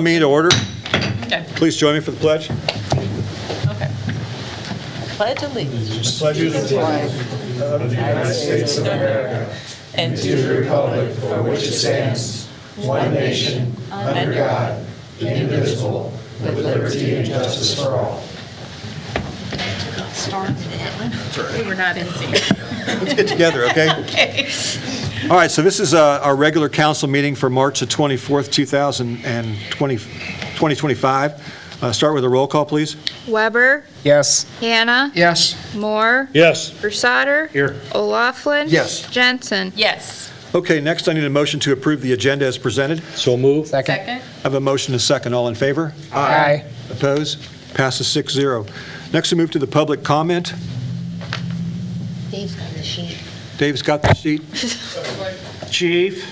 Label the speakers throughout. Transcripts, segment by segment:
Speaker 1: Meeting to order.
Speaker 2: Okay.
Speaker 1: Please join me for the pledge.
Speaker 2: Okay. Pledge allegiance
Speaker 1: Pledge
Speaker 2: to the flag of the United States of America and to the republic for which it stands, one nation, under God, indivisible, with liberty and justice for all. We were not in sync.
Speaker 1: Let's get together, okay?
Speaker 2: Okay.
Speaker 1: All right, so this is our regular council meeting for March the 24th, 2025. Start with a roll call, please.
Speaker 3: Weber,
Speaker 4: Yes.
Speaker 3: Hannah,
Speaker 4: Yes.
Speaker 3: Moore,
Speaker 4: Yes.
Speaker 3: Versater,
Speaker 4: Here.
Speaker 3: O'Laughlin.
Speaker 1: Yes.
Speaker 3: Jensen.
Speaker 2: Yes.
Speaker 1: Okay, next I need a motion to approve the agenda as presented.
Speaker 4: So move. Second.
Speaker 2: Second?
Speaker 1: I have a motion and a second. All in favor?
Speaker 4: Aye.
Speaker 1: Opposed? Passes 6-0. Next we move to the public comment.
Speaker 5: Dave's got the sheet.
Speaker 1: Dave's got the sheet.
Speaker 4: Chief.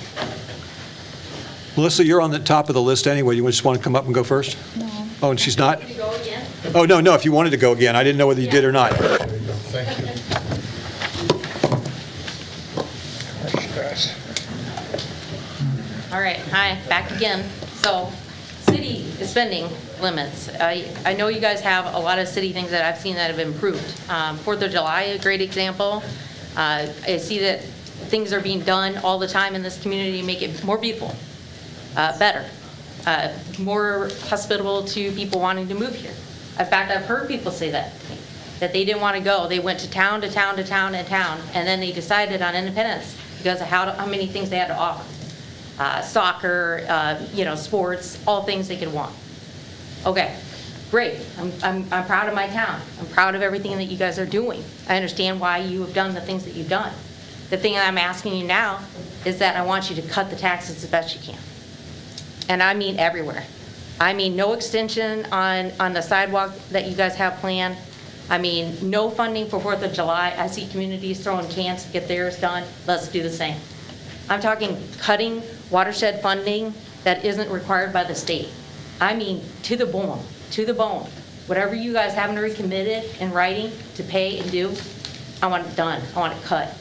Speaker 1: Melissa, you're on the top of the list anyway. You just want to come up and go first? No. Oh, and she's not? Oh, no, if you wanted to go again. I didn't know whether you did or not.
Speaker 4: Thank you.
Speaker 5: All right, hi, back again. So, city spending limits. I know you guys have a lot of city things that I've seen that have improved. 4th of July, a great example. I see that things are being done all the time in this community to make it more beautiful, better, more hospitable to people wanting to move here. In fact, I've heard people say that they didn't want to go. They went to town, to town, to town, and town, and then they decided on Independence because of how many things they had to offer. Soccer, sports, all things they could want. Okay, great. I'm proud of my town. I'm proud of everything that you guys are doing. I understand why you have done the things that you've done. The thing I'm asking you now is that I want you to cut the taxes as best you can. And I mean everywhere. I mean no extension on the sidewalk that you guys have planned. I mean no funding for 4th of July. I see communities throwing cans to get theirs done. Let's do the same. I'm talking cutting watershed funding that isn't required by the state. I mean to the bone, to the bone. Whatever you guys haven't already committed in writing to pay and do, I want it done. I want it cut.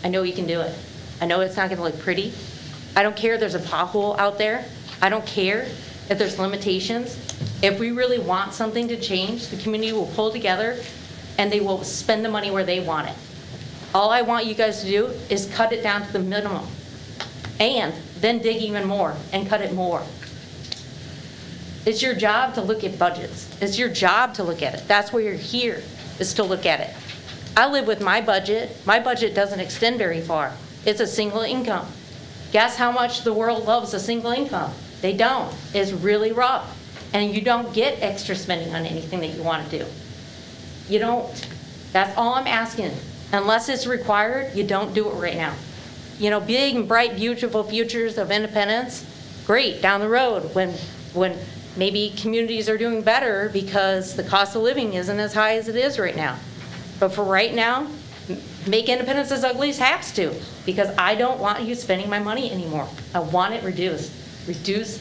Speaker 5: I know you can do it. I know it's not going to look pretty. I don't care if there's a pothole out there. I don't care if there's limitations. If we really want something to change, the community will pull together and they will spend the money where they want it. All I want you guys to do is cut it down to the minimum and then dig even more and cut it more. It's your job to look at budgets. It's your job to look at it. That's why you're here, is to look at it. I live with my budget. My budget doesn't extend very far. It's a single income. Guess how much the world loves a single income? They don't. It's really rough. And you don't get extra spending on anything that you want to do. You don't. That's all I'm asking. Unless it's required, you don't do it right now. Big and bright, beautiful futures of independence, great, down the road when maybe communities are doing better because the cost of living isn't as high as it is right now. But for right now, make independence as ugly as has to, because I don't want you spending my money anymore. I want it reduced. Reduce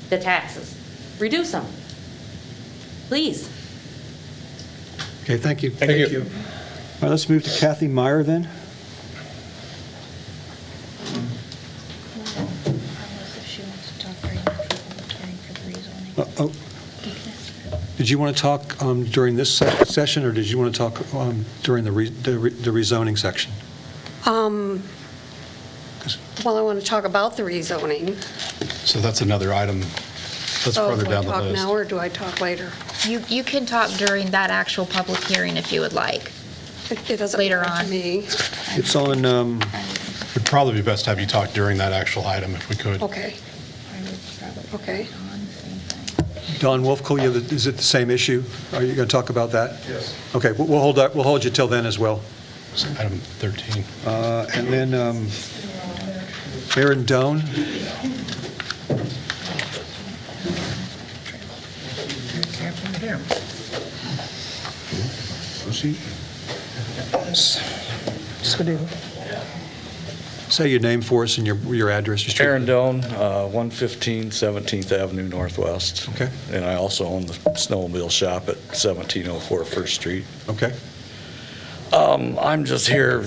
Speaker 5: the taxes. Reduce them. Please.
Speaker 1: Okay, thank you.
Speaker 4: Thank you.
Speaker 1: All right, let's move to Kathy Meyer then.
Speaker 5: She wants to talk right after the hearing for the rezoning.
Speaker 1: Oh, did you want to talk during this session, or did you want to talk during the rezoning section?
Speaker 6: Well, I want to talk about the rezoning.
Speaker 7: So that's another item that's
Speaker 6: So
Speaker 7: further
Speaker 6: do I
Speaker 7: down the
Speaker 6: talk
Speaker 7: list.
Speaker 6: now or do I talk later?
Speaker 3: You can talk during that actual public hearing if you would like.
Speaker 6: It doesn't
Speaker 3: Later
Speaker 6: matter
Speaker 3: on.
Speaker 6: to me.
Speaker 1: It's on,
Speaker 7: It'd probably be best to have you talk during that actual item if we could.
Speaker 6: Okay. Okay.
Speaker 1: Don Wolfco, is it the same issue? Are you going to talk about that? Yes. Okay, we'll hold you till then as well.
Speaker 7: So item 13.
Speaker 1: And then Aaron Doan. Say your name for us and your address. Just
Speaker 8: Aaron Doan, 115 17th Avenue Northwest.
Speaker 1: Okay.
Speaker 8: And I also own the snowmobile shop at 1704 First Street.
Speaker 1: Okay.
Speaker 8: I'm just here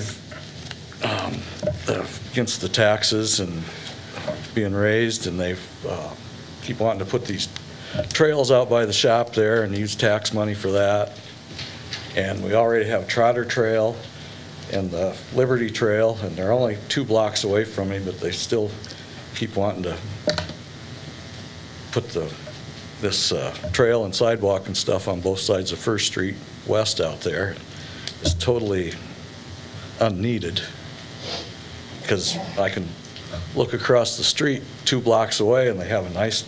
Speaker 8: against the taxes and being raised, and they've keep wanting to put these trails out by the shop there and use tax money for that. And we already have Trotter Trail and the Liberty Trail, and they're only 2 blocks away from me, but they still keep wanting to put this trail and sidewalk and stuff on both sides of First Street West out there. It's totally unneeded, because I can look across the street 2 blocks away and they have a nice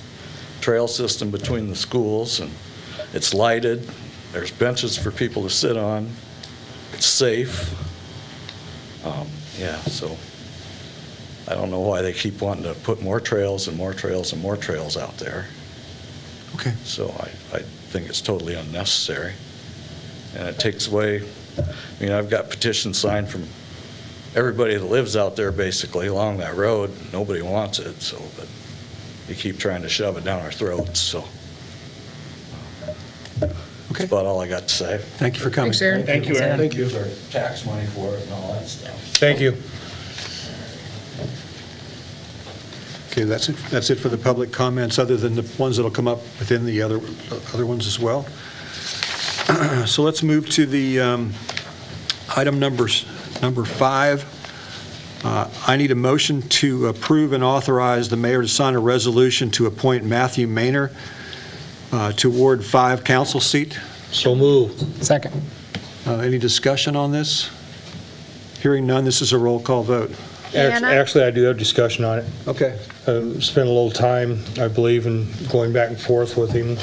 Speaker 8: trail system between the schools, and it's lighted, there's benches for people to sit on, it's safe. Yeah, so I don't know why they keep wanting to put more trails and more trails and more trails out there.
Speaker 1: Okay.
Speaker 8: So I think it's totally unnecessary. And it takes away, I mean, I've got petitions signed from everybody that lives out there basically along that road. Nobody wants it, so, but you keep trying to shove it down our throats, so.
Speaker 1: Okay.
Speaker 8: That's about all I got to say.
Speaker 1: Thank you for coming.
Speaker 4: Thank you, Aaron. Thank you.
Speaker 8: Use our tax money for it and all that stuff.
Speaker 4: Thank you.
Speaker 1: Okay, that's it for the public comments, other than the ones that'll come up within the other ones as well. So let's move to the item number 5. I need a motion to approve and authorize the mayor to sign a resolution to appoint Matthew Maynor to Ward 5 council seat.
Speaker 4: So moved. Second.
Speaker 1: Any discussion on this? Hearing none, this is a roll call vote.
Speaker 3: Hannah?
Speaker 4: Actually, I do have discussion on it.
Speaker 1: Okay.
Speaker 4: Spent a little time, I believe, in going back and forth with him,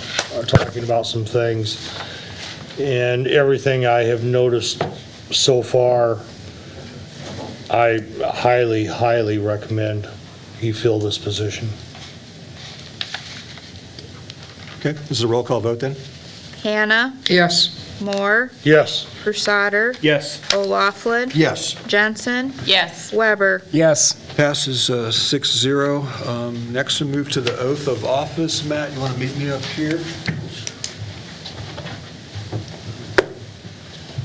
Speaker 4: talking about some things. And everything I have noticed so far, I highly, highly recommend he fill this position.
Speaker 1: Okay, this is a roll call vote then?
Speaker 3: Hannah,
Speaker 4: Yes.
Speaker 3: Moore,
Speaker 4: Yes.
Speaker 3: Crusader,
Speaker 4: Yes.
Speaker 3: O'Laughlin,
Speaker 1: Yes.
Speaker 3: Jensen,
Speaker 5: Yes.
Speaker 3: Weber.
Speaker 4: Yes.
Speaker 1: Passes 6-0. Next, we move to the oath of office. Matt, you want to meet me up here?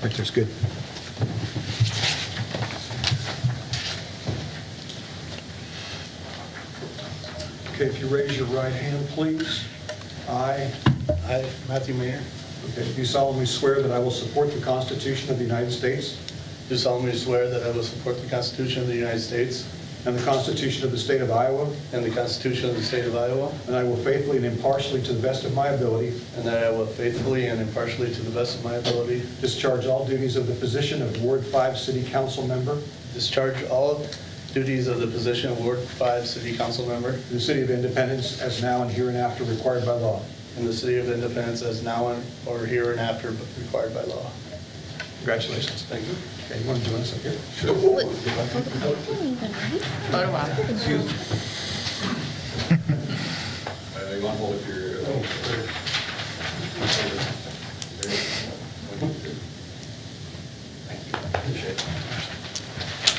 Speaker 1: Right there's good. Okay, if you raise your right hand, please. I
Speaker 9: Matthew Maynor,
Speaker 1: do solemnly swear that I will support the Constitution of the United States
Speaker 9: do solemnly swear that I will support the Constitution of the United States
Speaker 1: and the Constitution of the State of Iowa,
Speaker 9: and the Constitution of the State of Iowa,
Speaker 1: and I will faithfully and impartially, to the best of my ability,
Speaker 9: and that I will faithfully and impartially, to the best of my ability,
Speaker 1: discharge all duties of the position of Ward 5 City Council Member
Speaker 9: discharge all duties of the position of Ward 5 City Council Member
Speaker 1: in the City of Independence as now and hereinafter required by law.
Speaker 9: in the City of Independence as now or hereinafter required by law.
Speaker 1: Congratulations.
Speaker 9: Thank you.
Speaker 1: Okay, you want to join us up here?
Speaker 5: Photo op.
Speaker 8: You want to hold up your...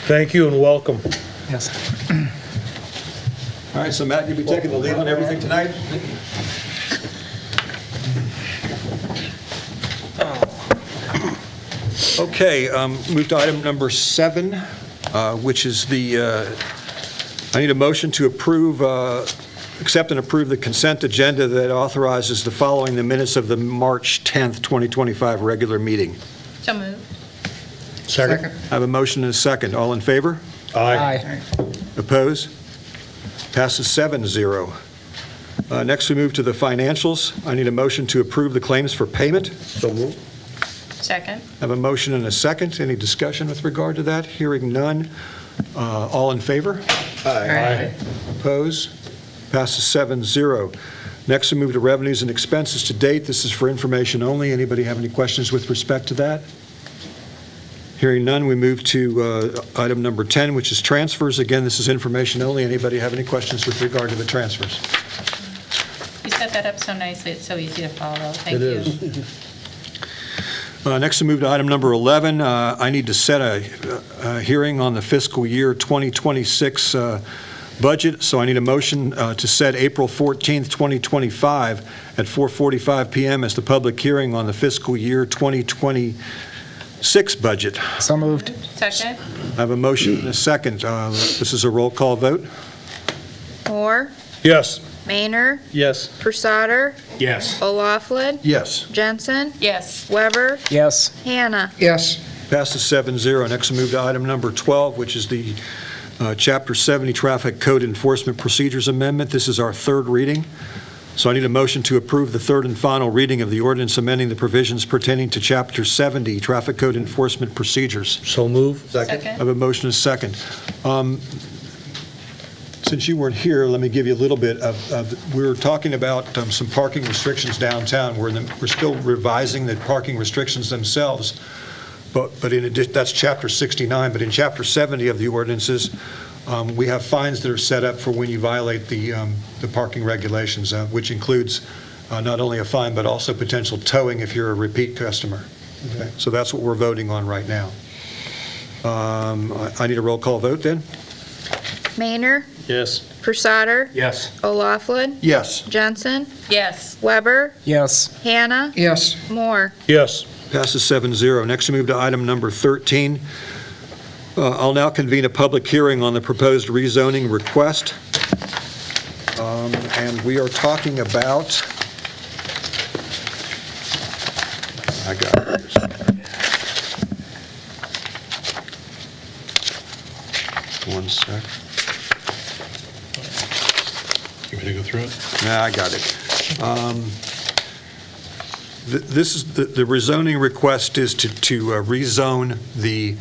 Speaker 4: Thank you and welcome.
Speaker 1: Yes. All right, so Matt, you'll be taking the lead on everything tonight? Okay, move to item number 7, which is I need a motion to approve, accept and approve the consent agenda that authorizes the following the minutes of the March 10th, 2025 regular meeting.
Speaker 3: So moved.
Speaker 4: Second.
Speaker 1: I have a motion and a second. All in favor?
Speaker 4: Aye.
Speaker 1: Opposed? Passes 7-0. Next, we move to the financials. I need a motion to approve the claims for payment.
Speaker 4: So moved.
Speaker 3: Second.
Speaker 1: I have a motion and a second. Any discussion with regard to that? Hearing none. All in favor?
Speaker 4: Aye.
Speaker 1: Opposed? Passes 7-0. Next, we move to revenues and expenses to date. This is for information only. Anybody have any questions with respect to that? Hearing none, we move to item number 10, which is transfers. Again, this is information only. Anybody have any questions with regard to the transfers?
Speaker 10: You set that up so nicely, it's so easy to follow. Thank you.
Speaker 4: It is.
Speaker 1: Next, we move to item number 11. I need to set a hearing on the fiscal year 2026 budget, so I need a motion to set April 14th, 2025 at 4:45 p.m. as the public hearing on the fiscal year 2026 budget.
Speaker 4: So moved.
Speaker 10: Second?
Speaker 1: I have a motion and a second. This is a roll call vote.
Speaker 3: Moore,
Speaker 4: Yes.
Speaker 3: Maynard,
Speaker 4: Yes.
Speaker 3: Pursader,
Speaker 4: Yes.
Speaker 3: O'Laughlin,
Speaker 1: Yes.
Speaker 3: Jensen,
Speaker 10: Yes.
Speaker 3: Weber,
Speaker 11: Yes.
Speaker 3: Hannah.
Speaker 11: Yes.
Speaker 1: Passes 7-0. Next, we move to item number 12, which is the Chapter 70 Traffic Code Enforcement Procedures Amendment. This is our third reading. So I need a motion to approve the third and final reading of the ordinance amending the provisions pertaining to Chapter 70 Traffic Code Enforcement Procedures.
Speaker 4: So move.
Speaker 10: Second.
Speaker 1: I have a motion and a second. Since you weren't here, let me give you a little bit of, we were talking about some parking restrictions downtown. We're still revising the parking restrictions themselves, but in addition, that's Chapter 69, but in Chapter 70 of the ordinances, we have fines that are set up for when you violate the parking regulations, which includes not only a fine, but also potential towing if you're a repeat customer. Okay? So that's what we're voting on right now. I need a roll call vote then?
Speaker 3: Maynard,
Speaker 4: Yes.
Speaker 3: Pursader,
Speaker 4: Yes.
Speaker 3: O'Laughlin,
Speaker 1: Yes.
Speaker 3: Jensen,
Speaker 10: Yes.
Speaker 3: Weber,
Speaker 11: Yes.
Speaker 3: Hannah,
Speaker 11: Yes.
Speaker 3: Moore.
Speaker 4: Yes.
Speaker 1: Passes 7-0. Next, we move to item number 13. I'll now convene a public hearing on the proposed rezoning request. And we are talking about, I got it. One sec.
Speaker 7: You want me to go through it?
Speaker 1: Nah, I got it. This is, the rezoning request is to rezone the,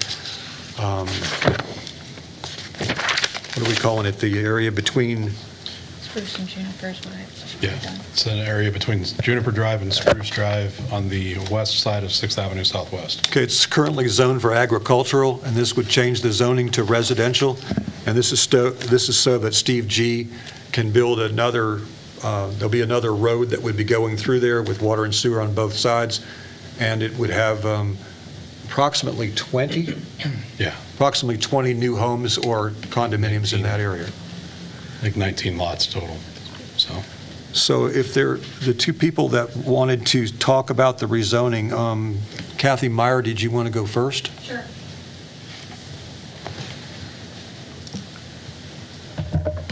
Speaker 1: what are we calling it, the area between,
Speaker 3: Spruce and Juniper's what
Speaker 7: Yeah. It's an area between Juniper Drive and Spruce Drive on the west side of 6th Avenue Southwest.
Speaker 1: okay, it's currently zoned for agricultural, and this would change the zoning to residential, and this is so that Steve G. can build another, there'll be another road that would be going through there with water and sewer on both sides, and it would have approximately 20 new homes or condominiums in that area.
Speaker 7: I think 19 lots total, so.
Speaker 1: So if the two people that wanted to talk about the rezoning, Kathy Meyer, did you want to go first?
Speaker 3: Sure.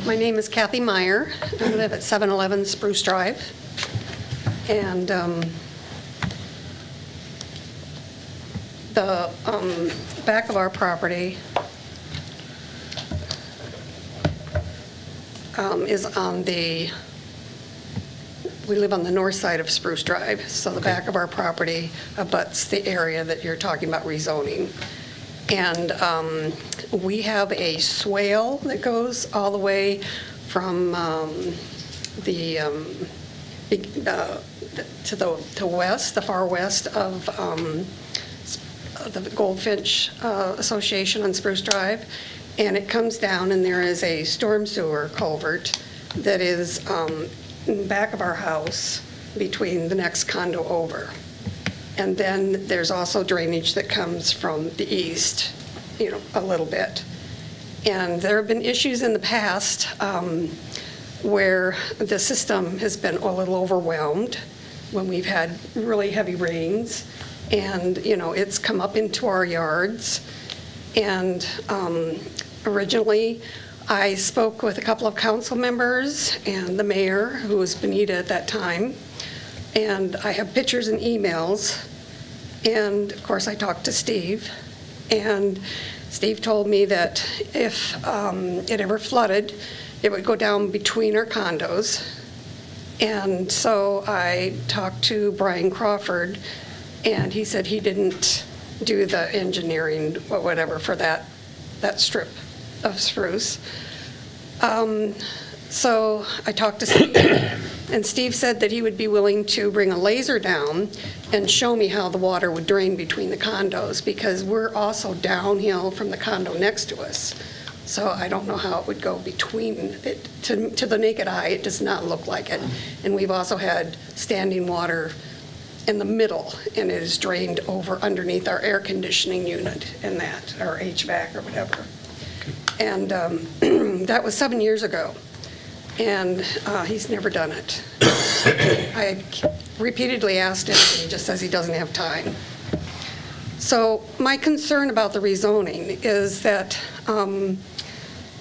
Speaker 6: My name is Kathy Meyer. I live at 711 Spruce Drive. And the back of our property is on the, we live on the north side of Spruce Drive, so the back of our property abuts the area that you're talking about rezoning. And we have a swale that goes all the way from to west, the far west of the Goldfinch Association on Spruce Drive. And it comes down, and there is a storm sewer culvert that is in the back of our house between the next condo over. And then there's also drainage that comes from the east, a little bit. And there have been issues in the past where the system has been a little overwhelmed when we've had really heavy rains. And, it's come up into our yards. And originally, I spoke with a couple of council members and the mayor, who was Benita at that time. And I have pictures and emails. And of course, I talked to Steve. And Steve told me that if it ever flooded, it would go down between our condos. And so I talked to Brian Crawford, and he said he didn't do the engineering or whatever for that strip of spruce. So I talked to Steve, and Steve said that he would be willing to bring a laser down and show me how the water would drain between the condos, because we're also downhill from the condo next to us. So I don't know how it would go between it. To the naked eye, it does not look like it. And we've also had standing water in the middle, and it is drained over underneath our air conditioning unit and that, or HVAC or whatever. And that was 7 years ago, and he's never done it. I repeatedly asked him, and he just says he doesn't have time. So my concern about the rezoning is that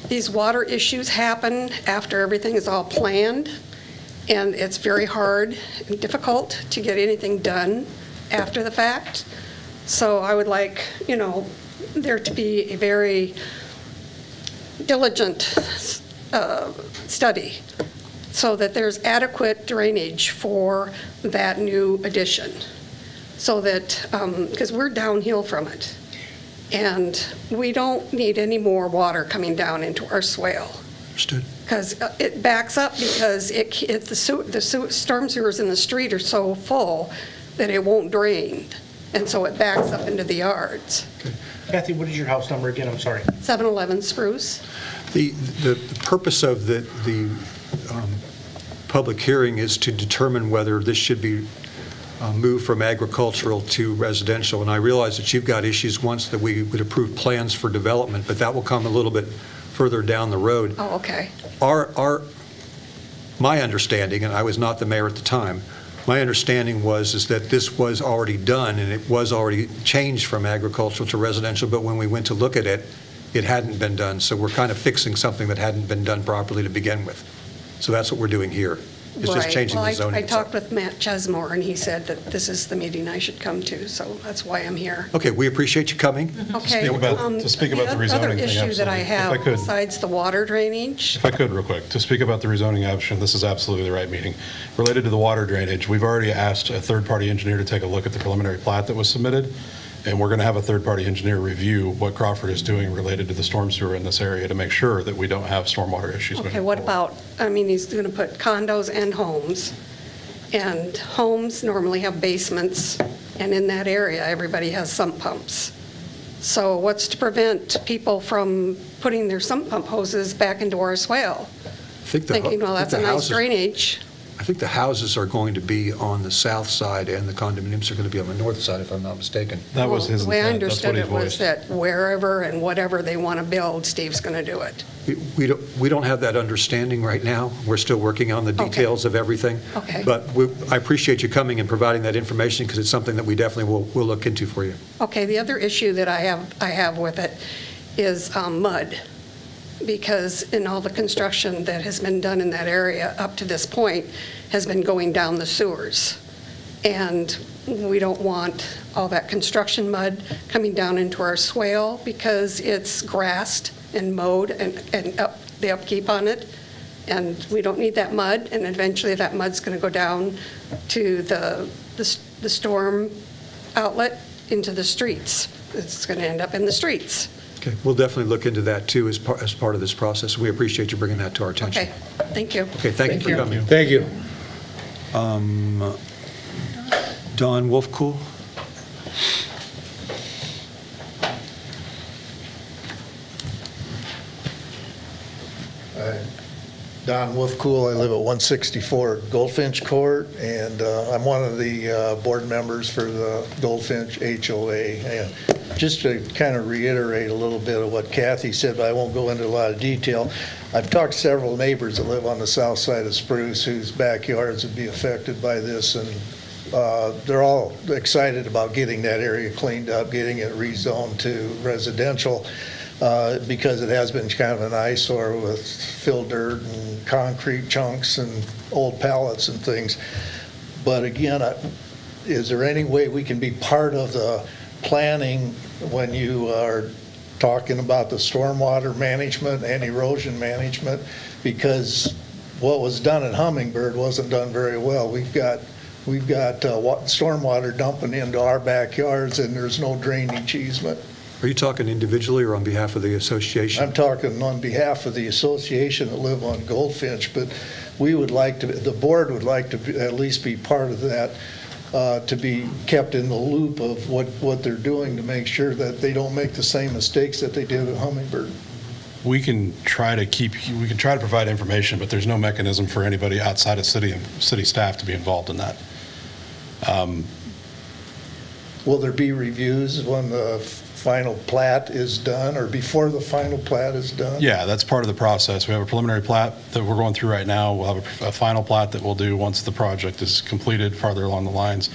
Speaker 6: these water issues happen after everything is all planned, and it's very hard and difficult to get anything done after the fact. So I would like, there to be a very diligent study so that there's adequate drainage for that new addition. So that, because we're downhill from it. And we don't need any more water coming down into our swale.
Speaker 1: Understood.
Speaker 6: Because it backs up because the storm sewers in the street are so full that it won't drain. And so it backs up into the yards.
Speaker 11: Kathy, what is your house number again? I'm sorry.
Speaker 6: 711 Spruce.
Speaker 1: The purpose of the public hearing is to determine whether this should be moved from agricultural to residential. And I realize that you've got issues once that we would approve plans for development, but that will come a little bit further down the road.
Speaker 6: Oh, okay.
Speaker 1: My understanding, and I was not the mayor at the time, my understanding is that this was already done and it was already changed from agricultural to residential, but when we went to look at it, it hadn't been done. So we're kind of fixing something that hadn't been done properly to begin with. So that's what we're doing here. It's just
Speaker 6: Right.
Speaker 1: changing the zoning.
Speaker 6: I talked with Matt Chesmore, and he said that this is the meeting I should come to, so that's why I'm here.
Speaker 1: Okay, we appreciate you coming.
Speaker 6: Okay.
Speaker 7: To speak about the rezoning
Speaker 6: other
Speaker 7: thing,
Speaker 6: issue that I
Speaker 7: absolutely. If
Speaker 6: have,
Speaker 7: I could.
Speaker 6: besides the water drainage,
Speaker 7: If I could, real quick, to speak about the rezoning option, this is absolutely the right meeting. Related to the water drainage, we've already asked a third-party engineer to take a look at the preliminary plat that was submitted, and we're going to have a third-party engineer review what Crawford is doing related to the storm sewer in this area to make sure that we don't have stormwater issues moving
Speaker 6: okay, what
Speaker 7: forward.
Speaker 6: about, he's going to put condos and homes, and homes normally have basements, and in that area, everybody has sump pumps. So what's to prevent people from putting their sump pump hoses back into our swale? Thinking, well, that's a nice drainage.
Speaker 1: I think the houses are going to be on the south side and the condominiums are going to be on the north side, if I'm not mistaken.
Speaker 7: That was his
Speaker 6: The way I
Speaker 7: intent. That's what
Speaker 6: understood
Speaker 7: he
Speaker 6: it was
Speaker 7: voiced.
Speaker 6: that wherever and whatever they want to build, Steve's going to do it.
Speaker 1: We don't have that understanding right now. We're still working on the
Speaker 6: Okay.
Speaker 1: details of everything.
Speaker 6: Okay.
Speaker 1: But I appreciate you coming and providing that information because it's something that we definitely will look into for you.
Speaker 6: Okay, the other issue that I have with it is mud, because in all the construction that has been done in that area up to this point has been going down the sewers. And we don't want all that construction mud coming down into our swale because it's grassed and mowed and the upkeep on it. And we don't need that mud, and eventually that mud's going to go down to the storm outlet into the streets. It's going to end up in the streets.
Speaker 1: Okay, we'll definitely look into that too as part of this process. We appreciate you bringing that to our attention.
Speaker 6: Okay, thank you.
Speaker 1: Okay, thank you for coming.
Speaker 4: Thank you.
Speaker 1: Don Wolfcool?
Speaker 12: Don Wolfcool, I live at 164 Goldfinch Court, and I'm one of the board members for the Goldfinch HOA. And just to kind of reiterate a little bit of what Kathy said, but I won't go into a lot of detail. I've talked to several neighbors that live on the south side of Spruce whose backyards would be affected by this, and they're all excited about getting that area cleaned up, getting it rezoned to residential. Because it has been kind of an eyesore with filled dirt and concrete chunks and old pallets and things. But again, is there any way we can be part of the planning when you are talking about the stormwater management and erosion management? Because what was done at Hummingbird wasn't done very well. We've got stormwater dumping into our backyards and there's no drainage easement.
Speaker 1: Are you talking individually or on behalf of the association?
Speaker 12: I'm talking on behalf of the association that live on Goldfinch, but we would like to, the board would like to at least be part of that, to be kept in the loop of what they're doing to make sure that they don't make the same mistakes that they did at Hummingbird.
Speaker 7: We can try to provide information, but there's no mechanism for anybody outside of city and city staff to be involved in that.
Speaker 12: Will there be reviews when the final plat is done or before the final plat is done?
Speaker 7: Yeah, that's part of the process. We have a preliminary plat that we're going through right now. We'll have a final plat that we'll do once the project is completed farther along the lines.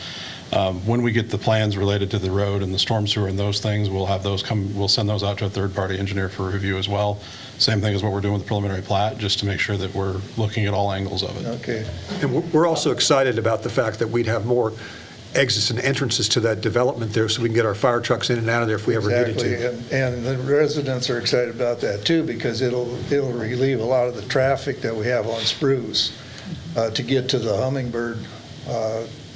Speaker 7: When we get the plans related to the road and the storm sewer and those things, we'll have those come, we'll send those out to a third-party engineer for review as well. Same thing as what we're doing with the preliminary plat, just to make sure that we're looking at all angles of it.
Speaker 12: Okay.
Speaker 1: And we're also excited about the fact that we'd have more exits and entrances to that development there, so we can get our fire trucks in and out of there if we ever needed to.
Speaker 12: Exactly, and the residents are excited about that too, because it'll relieve a lot of the traffic that we have on Spruce to get to the Hummingbird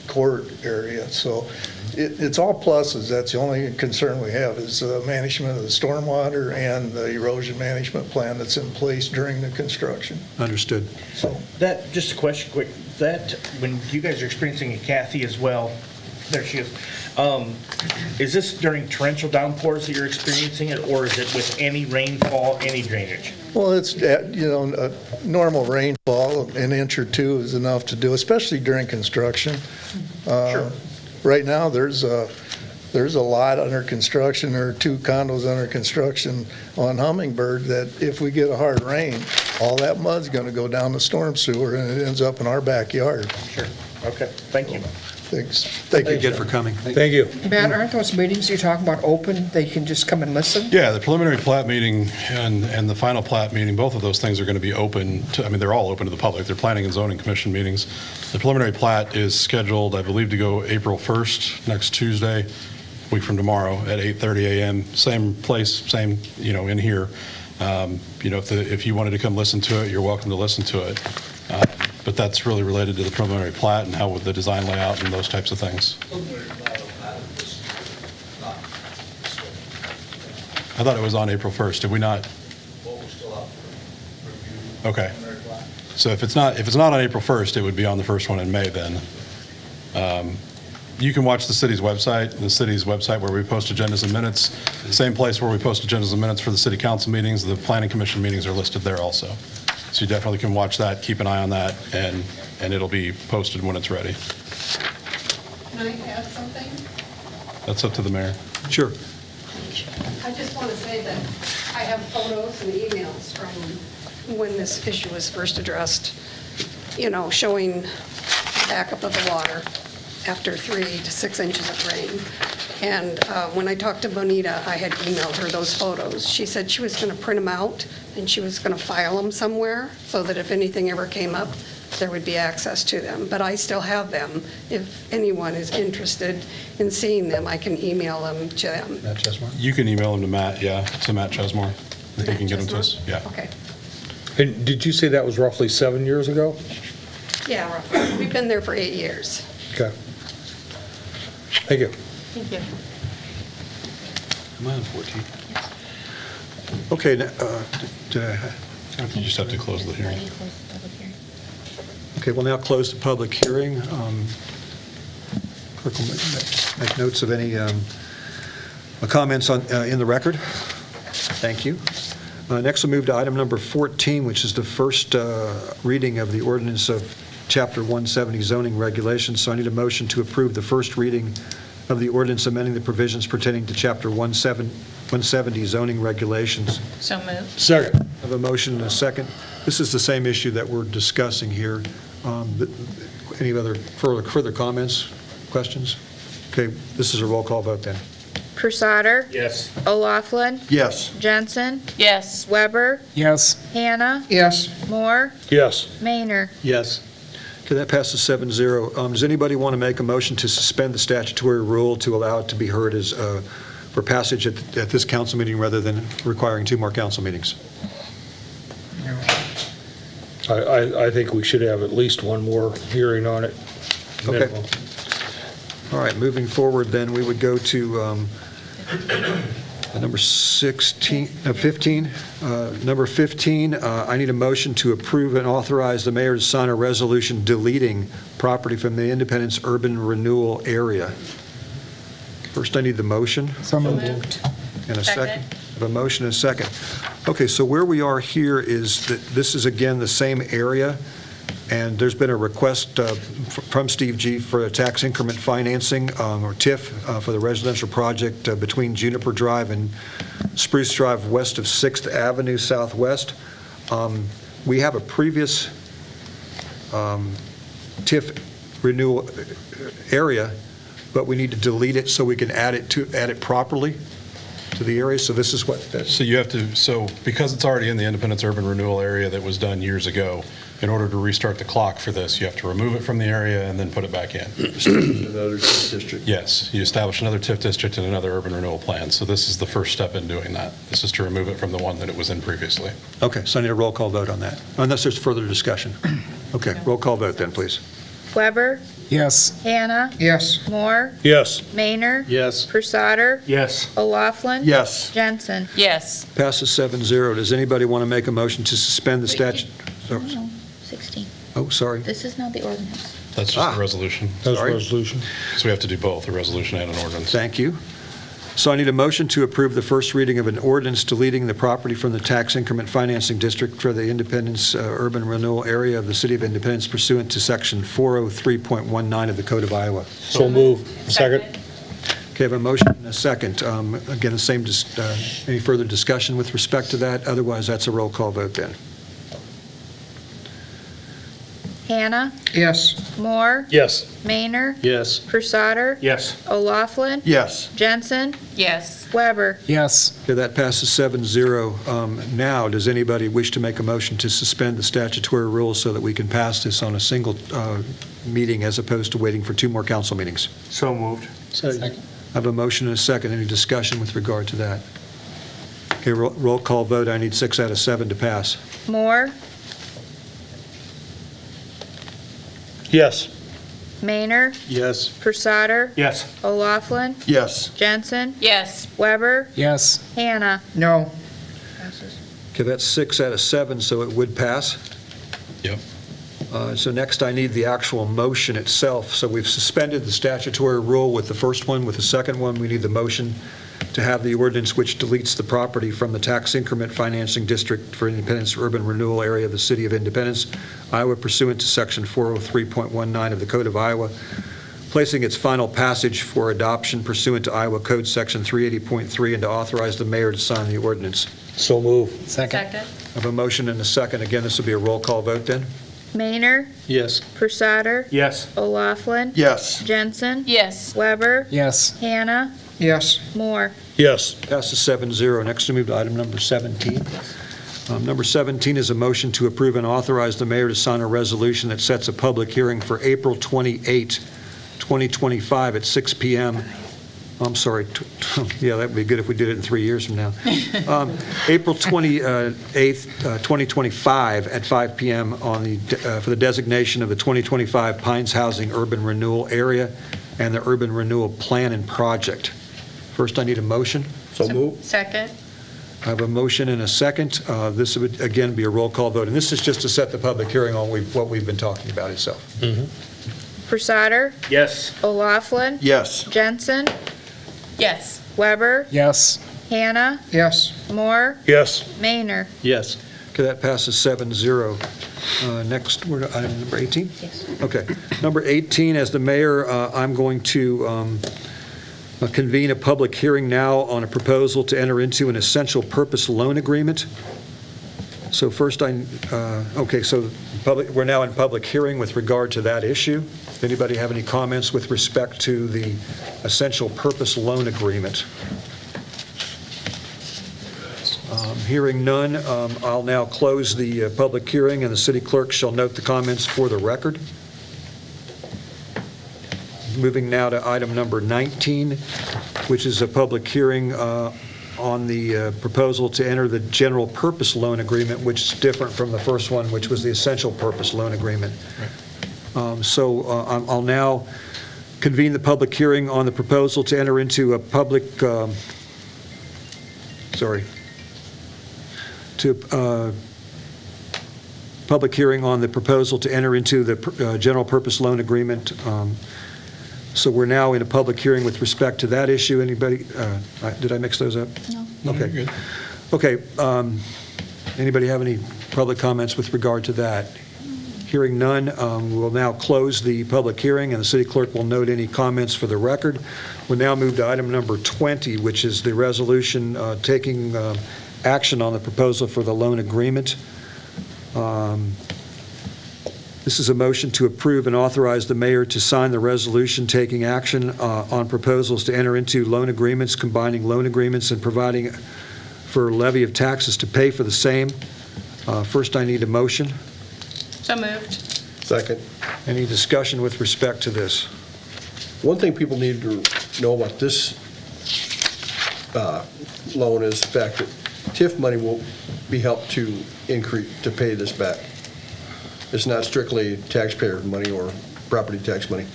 Speaker 12: Court area. So it's all pluses. That's the only concern we have is management of the stormwater and the erosion management plan that's in place during the construction.
Speaker 1: Understood.
Speaker 12: So
Speaker 11: That, just a question quick, that, when you guys are experiencing it, Kathy as well, there she is this during torrential downpours that you're experiencing it, or is it with any rainfall, any drainage?
Speaker 12: Well, it's, a normal rainfall, an inch or two is enough to do, especially during construction.
Speaker 11: Sure.
Speaker 12: Right now, there's a lot under construction, there are 2 condos under construction on Hummingbird that if we get a hard rain, all that mud's gonna go down the storm sewer and it ends up in our backyard.
Speaker 11: Sure. Okay, thank you.
Speaker 12: Thanks.
Speaker 1: Thank you again for coming.
Speaker 4: Thank you.
Speaker 13: Matt, aren't those meetings you're talking about open? They can just come and listen?
Speaker 7: Yeah, the preliminary plat meeting and the final plat meeting, both of those things are going to be open to, I mean, they're all open to the public. They're Planning and Zoning Commission meetings. The preliminary plat is scheduled, I believe, to go April 1st, next Tuesday, week from tomorrow, at 8:30 a.m. Same place, same, in here. If you wanted to come listen to it, you're welcome to listen to it. But that's really related to the preliminary plat and how with the design layout and those types of things. I thought it was on April 1st. Did we not? Okay. So if it's not on April 1st, it would be on the first one in May then. You can watch the city's website where we post agendas and minutes. Same place where we post agendas and minutes for the city council meetings. The planning commission meetings are listed there also. So you definitely can watch that, keep an eye on that, and it'll be posted when it's ready.
Speaker 6: Can I add something?
Speaker 7: That's up to the mayor.
Speaker 1: Sure.
Speaker 6: I just want to say that I have photos and emails from when this issue was first addressed, showing backup of the water after 3 to 6 inches of rain. And when I talked to Bonita, I had emailed her those photos. She said she was going to print them out and she was going to file them somewhere so that if anything ever came up, there would be access to them. But I still have them. If anyone is interested in seeing them, I can email them to them.
Speaker 1: Matt Chesmore?
Speaker 7: You can email them to Matt, to Matt Chesmore. He can get them to us, yeah.
Speaker 6: Okay.
Speaker 4: And did you say that was roughly 7 years ago?
Speaker 6: Yeah, roughly. We've been there for 8 years.
Speaker 4: Okay. Thank you.
Speaker 5: Thank you.
Speaker 1: Am I on 14? Okay, did I?
Speaker 7: You just have to close the hearing.
Speaker 1: Okay, we'll now close the public hearing. Clerk will make notes of any comments in the record. Thank you. Next, we'll move to item number 14, which is the first reading of the ordinance of Chapter 170 zoning regulations. So I need a motion to approve the first reading of the ordinance amending the provisions pertaining to Chapter 170 zoning regulations.
Speaker 10: So moved.
Speaker 4: Second.
Speaker 1: I have a motion and a second. This is the same issue that we're discussing here. Any other further comments, questions? Okay, this is a roll call vote then.
Speaker 3: Crusader,
Speaker 11: Yes.
Speaker 3: O'Laughlin,
Speaker 1: Yes.
Speaker 3: Jensen,
Speaker 10: Yes.
Speaker 3: Weber,
Speaker 13: Yes.
Speaker 3: Hannah,
Speaker 13: Yes.
Speaker 3: Moore,
Speaker 4: Yes.
Speaker 3: Maynard.
Speaker 1: Yes. Okay, that passes 7-0. Does anybody want to make a motion to suspend the statutory rule to allow it to be heard as for passage at this council meeting rather than requiring 2 more council meetings?
Speaker 4: I think we should have at least one more hearing on it.
Speaker 1: Okay.
Speaker 4: Minimum.
Speaker 1: All right, moving forward then, we would go to number 15. Number 15, I need a motion to approve and authorize the mayor to sign a resolution deleting property from the Independence Urban Renewal Area. First, I need the motion.
Speaker 13: So moved.
Speaker 1: And a second.
Speaker 10: Second.
Speaker 1: I have a motion and a second. Okay, so where we are here is that this is again the same area, and there's been a request from Steve G. for a tax increment financing, or TIF, for the residential project between Juniper Drive and Spruce Drive west of 6th Avenue Southwest. We have a previous TIF renewal area but we need to delete it so we can add it properly to the area. So this is what,
Speaker 7: So you have to, so because it's already in the Independence Urban Renewal Area that was done years ago, in order to restart the clock for this, you have to remove it from the area and then put it back in.
Speaker 12: Another district.
Speaker 7: Yes, you establish another TIF district and another urban renewal plan. So this is the first step in doing that. This is to remove it from the one that it was in previously.
Speaker 1: okay, so I need a roll call vote on that, unless there's further discussion. Okay, roll call vote then, please.
Speaker 3: Weber,
Speaker 13: Yes.
Speaker 3: Hannah,
Speaker 13: Yes.
Speaker 3: Moore,
Speaker 4: Yes.
Speaker 3: Maynard,
Speaker 9: Yes.
Speaker 3: Pursader,
Speaker 11: Yes.
Speaker 3: O'Laughlin.
Speaker 1: Yes.
Speaker 3: Jensen.
Speaker 10: Yes.
Speaker 1: Passes 7-0. Does anybody want to make a motion to suspend the statute?
Speaker 3: No, 16.
Speaker 1: Oh, sorry.
Speaker 3: This is not the ordinance.
Speaker 7: That's just a resolution.
Speaker 4: That's a
Speaker 1: Sorry.
Speaker 4: resolution.
Speaker 7: So we have to do both, a resolution and an ordinance.
Speaker 1: Thank you. So I need a motion to approve the first reading of an ordinance deleting the property from the tax increment financing district for the Independence Urban Renewal Area of the City of Independence pursuant to Section 403.19 of the Code of Iowa.
Speaker 4: So move. Second.
Speaker 1: Okay, I have a motion and a second. Again, the same, any further discussion with respect to that? Otherwise, that's a roll call vote then.
Speaker 3: Hannah,
Speaker 13: Yes.
Speaker 3: Moore,
Speaker 4: Yes.
Speaker 3: Maynard,
Speaker 9: Yes.
Speaker 3: Pursader,
Speaker 11: Yes.
Speaker 3: O'Laughlin,
Speaker 1: Yes.
Speaker 3: Jensen,
Speaker 10: Yes.
Speaker 3: Weber.
Speaker 13: Yes.
Speaker 1: Okay, that passes 7-0. Now, does anybody wish to make a motion to suspend the statutory rules so that we can pass this on a single meeting as opposed to waiting for 2 more council meetings?
Speaker 11: So moved.
Speaker 13: Second.
Speaker 1: I have a motion and a second. Any discussion with regard to that? Okay, roll call vote. I need 6 out of 7 to pass.
Speaker 3: Moore,
Speaker 4: Yes.
Speaker 3: Maynard,
Speaker 9: Yes.
Speaker 3: Pursader,
Speaker 11: Yes.
Speaker 3: O'Laughlin,
Speaker 1: Yes.
Speaker 3: Jensen,
Speaker 10: Yes.
Speaker 3: Weber,
Speaker 13: Yes.
Speaker 3: Hannah.
Speaker 13: No.
Speaker 1: Okay, that's 6 out of 7, so it would pass.
Speaker 7: Yep.
Speaker 1: So next, I need the actual motion itself. So we've suspended the statutory rule with the first one. With the second one, we need the motion to have the ordinance which deletes the property from the tax increment financing district for Independence Urban Renewal Area of the City of Independence, Iowa pursuant to Section 403.19 of the Code of Iowa, placing its final passage for adoption pursuant to Iowa Code Section 380.3, and to authorize the mayor to sign the ordinance.
Speaker 4: So move.
Speaker 13: Second.
Speaker 1: I have a motion and a second. Again, this will be a roll call vote then.
Speaker 3: Maynard,
Speaker 9: Yes.
Speaker 3: Pursader,
Speaker 11: Yes.
Speaker 3: O'Laughlin,
Speaker 1: Yes.
Speaker 3: Jensen,
Speaker 10: Yes.
Speaker 3: Weber,
Speaker 13: Yes.
Speaker 3: Hannah,
Speaker 13: Yes.
Speaker 3: Moore.
Speaker 4: Yes.
Speaker 1: Passes 7-0. Next, we move to item number 17. Number 17 is a motion to approve and authorize the mayor to sign a resolution that sets a public hearing for April 28, 2025 at 6 p.m. I'm sorry, yeah, that would be good if we did it in 3 years from now. April 28th, 2025 at 5 p.m. For the designation of the 2025 Pines Housing Urban Renewal Area and the Urban Renewal Plan and Project. First, I need a motion.
Speaker 12: So move.
Speaker 10: Second.
Speaker 1: I have a motion and a second. This would, again, be a roll call vote, and this is just to set the public hearing on what we've been talking about itself.
Speaker 3: Pursader,
Speaker 11: Yes.
Speaker 3: O'Laughlin,
Speaker 1: Yes.
Speaker 3: Jensen,
Speaker 10: Yes.
Speaker 3: Weber,
Speaker 13: Yes.
Speaker 3: Hannah,
Speaker 13: Yes.
Speaker 3: Moore,
Speaker 4: Yes.
Speaker 3: Maynard.
Speaker 9: Yes.
Speaker 1: Okay, that passes 7-0. Next, we're to item number 18?
Speaker 3: Yes.
Speaker 1: Okay. Number 18, as the mayor, I'm going to convene a public hearing now on a proposal to enter into an essential purpose loan agreement. So first, so we're now in public hearing with regard to that issue. Does anybody have any comments with respect to the essential purpose loan agreement? Hearing none, I'll now close the public hearing, and the city clerk shall note the comments for the record. Moving now to item number 19, which is a public hearing on the proposal to enter the general purpose loan agreement, which is different from the first one, which was the essential purpose loan agreement. So I'll now convene the public hearing on the proposal to enter into a public hearing on the proposal to enter into the general purpose loan agreement. So we're now in a public hearing with respect to that issue. Anybody, did I mix those up?
Speaker 3: No.
Speaker 1: Okay.
Speaker 7: You're good.
Speaker 1: Okay. Anybody have any public comments with regard to that? Hearing none, we'll now close the public hearing, and the city clerk will note any comments for the record. We'll now move to item number 20, which is the resolution taking action on the proposal for the loan agreement. This is a motion to approve and authorize the mayor to sign the resolution taking action on proposals to enter into loan agreements, combining loan agreements and providing for levy of taxes to pay for the same. First, I need a motion.
Speaker 10: So moved.
Speaker 14: Second.
Speaker 1: Any discussion with respect to this?
Speaker 14: One thing people need to know about this loan is the fact that TIF money will be helped to increase, to pay this back. It's not strictly taxpayer money or property tax money.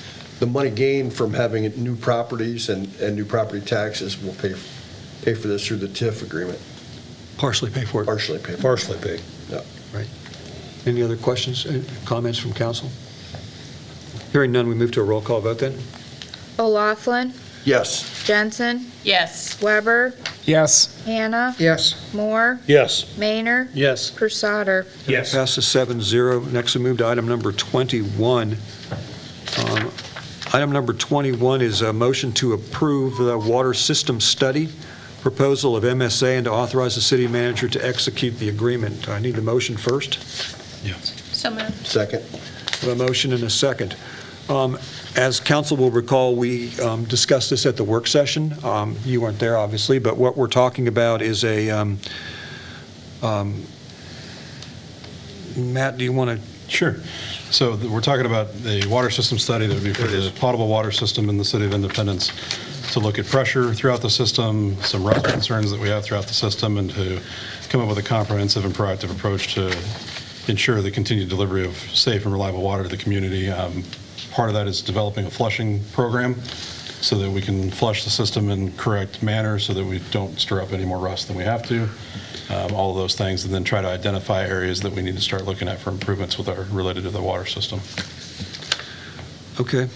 Speaker 14: The money gained from having new properties and new property taxes will pay for this through the TIF agreement.
Speaker 1: Partially pay for it.
Speaker 14: Partially pay.
Speaker 4: Partially paid.
Speaker 14: Yeah.
Speaker 1: Right. Any other questions, comments from council? Hearing none, we move to a roll call vote then.
Speaker 3: O'Laughlin,
Speaker 14: Yes.
Speaker 3: Jensen,
Speaker 10: Yes.
Speaker 3: Weber,
Speaker 13: Yes.
Speaker 3: Hannah,
Speaker 13: Yes.
Speaker 3: Moore,
Speaker 4: Yes.
Speaker 3: Maynard,
Speaker 9: Yes.
Speaker 3: Crusader.
Speaker 11: Yes.
Speaker 1: Passes 7-0. Next, we move to item number 21. Item number 21 is a motion to approve the water system study proposal of MSA and to authorize the city manager to execute the agreement. I need the motion first.
Speaker 7: Yes.
Speaker 10: So moved.
Speaker 14: Second.
Speaker 1: I have a motion and a second. As council will recall, we discussed this at the work session. You weren't there, obviously, but what we're talking about is a, Matt, do you want to?
Speaker 7: Sure. So we're talking about the water system study that would be for the potable water system in the city of Independence, to look at pressure throughout the system, some rust concerns that we have throughout the system, and to come up with a comprehensive and proactive approach to ensure the continued delivery of safe and reliable water to the community. Part of that is developing a flushing program so that we can flush the system in correct manner so that we don't stir up any more rust than we have to. All of those things, and then try to identify areas that we need to start looking at for improvements related to the water system.
Speaker 1: Okay.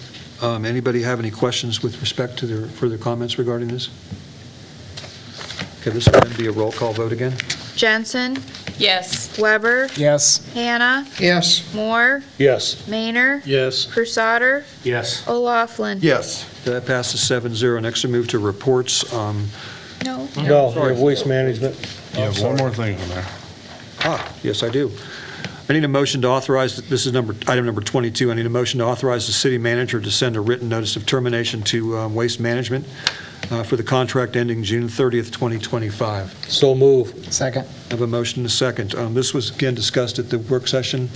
Speaker 1: Anybody have any questions with respect to their further comments regarding this? Okay, this will then be a roll call vote again.
Speaker 3: Jensen,
Speaker 10: Yes.
Speaker 3: Weber,
Speaker 13: Yes.
Speaker 3: Hannah,
Speaker 13: Yes.
Speaker 3: Moore,
Speaker 4: Yes.
Speaker 3: Maynard,
Speaker 9: Yes.
Speaker 3: Crusader,
Speaker 11: Yes.
Speaker 3: O'Laughlin.
Speaker 14: Yes.
Speaker 1: That passes 7-0. Next, we move to reports.
Speaker 3: No.
Speaker 4: No, we have waste management.
Speaker 7: You have one more thing on there.
Speaker 1: Yes, I do. I need a motion to authorize, this is item number 22, I need a motion to authorize the city manager to send a written notice of termination to Waste Management for the contract ending June 30th, 2025.
Speaker 4: So move.
Speaker 13: Second.
Speaker 1: I have a motion and a second. This was again discussed at the work session.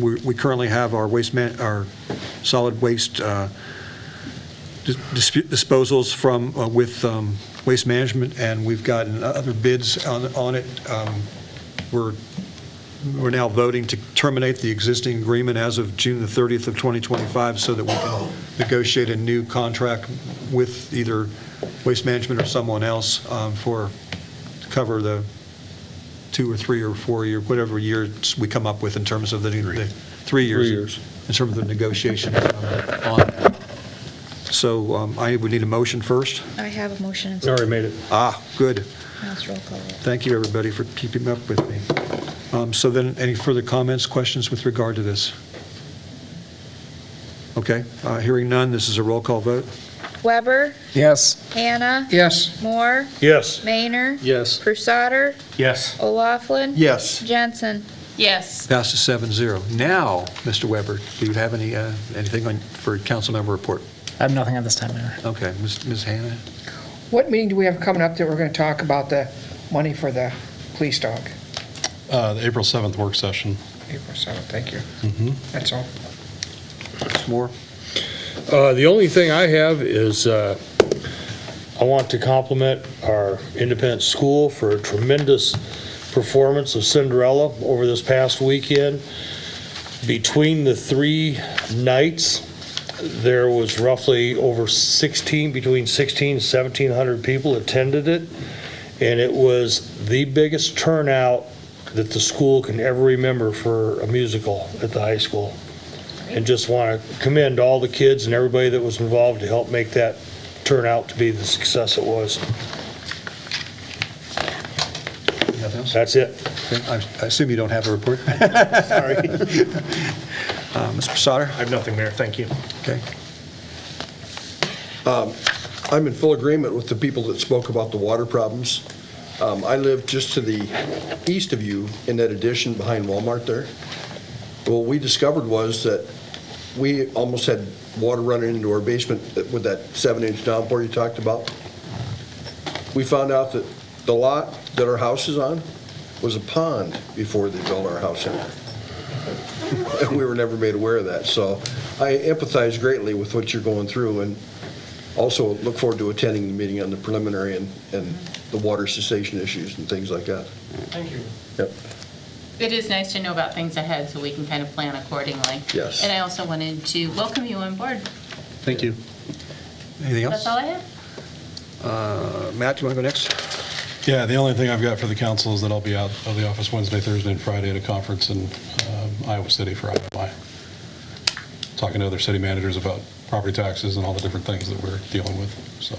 Speaker 1: We currently have our our solid waste disposals with Waste Management, and we've gotten other bids on it. We're now voting to terminate the existing agreement as of June the 30th of 2025 so that we can negotiate a new contract with either Waste Management or someone else to cover the 2 or 3 or 4 year, whatever years we come up with in terms of the 3 years in terms of the negotiation on it. So I would need a motion first.
Speaker 3: I have a motion. and
Speaker 4: Already made it.
Speaker 1: Good.
Speaker 3: Now it's roll call vote.
Speaker 1: Thank you, everybody, for keeping up with me. So then, any further comments, questions with regard to this? Okay, hearing none, this is a roll call vote.
Speaker 3: Weber,
Speaker 13: Yes.
Speaker 3: Hannah,
Speaker 13: Yes.
Speaker 3: Moore,
Speaker 4: Yes.
Speaker 3: Maynard,
Speaker 9: Yes.
Speaker 3: Crusader,
Speaker 11: Yes.
Speaker 3: O'Laughlin.
Speaker 14: Yes.
Speaker 3: Jensen.
Speaker 10: Yes.
Speaker 1: Passes 7-0. Now, Mr. Weber, do you have anything for council member report?
Speaker 13: I have nothing at this time, Mayor.
Speaker 1: Okay, Ms. Hannah?
Speaker 13: What meeting do we have coming up that we're going to talk about the money for the police dog?
Speaker 7: The April 7th work session.
Speaker 13: April 7th, thank you. That's all.
Speaker 1: More?
Speaker 4: The only thing I have is I want to compliment our independent school for a tremendous performance of Cinderella over this past weekend. Between the 3 nights, there was roughly between 1,600 and 1,700 people attended it, and it was the biggest turnout that the school can ever remember for a musical at the high school. And just want to commend all the kids and everybody that was involved to help make that turn out to be the success it was.
Speaker 1: Nothing else?
Speaker 4: That's it.
Speaker 1: Okay, I assume you don't have a report?
Speaker 11: Sorry.
Speaker 1: Mr. Sauter?
Speaker 11: I have nothing, Mayor. Thank you.
Speaker 1: Okay.
Speaker 14: I'm in full agreement with the people that spoke about the water problems. I live just to the east of you in that addition behind Walmart there. what we discovered was that we almost had water running into our basement with that 7-inch downpour you talked about. We found out that the lot that our house is on was a pond before they built our house in it. And we were never made aware of that. So I empathize greatly with what you're going through, and also look forward to attending the meeting on the preliminary and the water cessation issues and things like that.
Speaker 11: Thank you.
Speaker 14: Yep.
Speaker 10: It is nice to know about things ahead so we can kind of plan accordingly.
Speaker 14: Yes.
Speaker 10: And I also wanted to welcome you on board.
Speaker 9: Thank you.
Speaker 1: Anything else?
Speaker 10: That's all I have.
Speaker 1: Matt, do you want to go next?
Speaker 7: Yeah, the only thing I've got for the council is that I'll be out of the office Wednesday, Thursday, and Friday at a conference in Iowa City for IMI, talking to other city managers about property taxes and all the different things that we're dealing with. So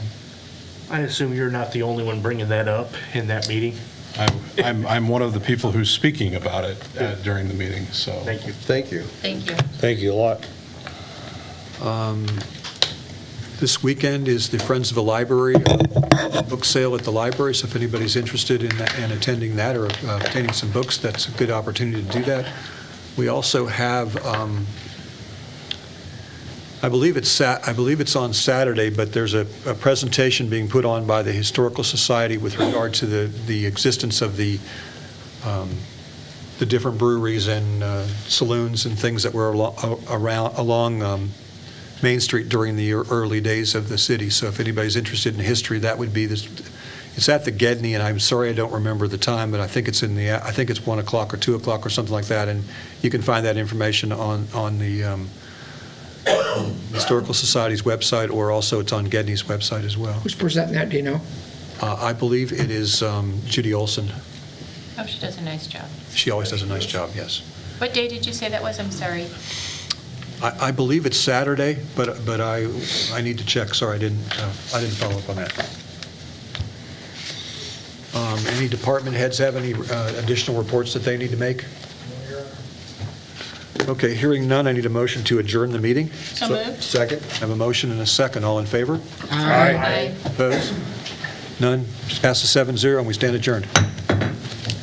Speaker 11: I assume you're not the only one bringing that up in that meeting?
Speaker 7: I'm one of the people who's speaking about it during the meeting, so.
Speaker 11: Thank you.
Speaker 14: Thank you.
Speaker 10: Thank you.
Speaker 4: Thank you a lot.
Speaker 1: This weekend is the Friends of the Library book sale at the library, so if anybody's interested in attending that or obtaining some books, that's a good opportunity to do that. We also have, I believe it's on Saturday, but there's a presentation being put on by the Historical Society with regard to the existence of the different breweries and saloons and things that were along Main Street during the early days of the city. So if anybody's interested in history, that would be this. It's at the Gedney, and I'm sorry I don't remember the time, but I think it's I think it's 1 o'clock or 2 o'clock or something like that. And you can find that information on the Historical Society's website, or also it's on Gedney's website as well.
Speaker 13: Who's presenting that, do you know?
Speaker 1: I believe it is Judy Olson.
Speaker 10: Oh, she does a nice job.
Speaker 1: She always does a nice job, yes.
Speaker 10: What day did you say that was? I'm sorry.
Speaker 1: I believe it's Saturday, but I need to check. Sorry, I didn't follow up on that. Any department heads have any additional reports that they need to make? Okay, hearing none, I need a motion to adjourn the meeting.
Speaker 10: So moved.
Speaker 14: Second?
Speaker 1: I have a motion and a second. All in favor?
Speaker 10: Aye.
Speaker 1: Opposed? None. Passes 7-0, and we stand adjourned.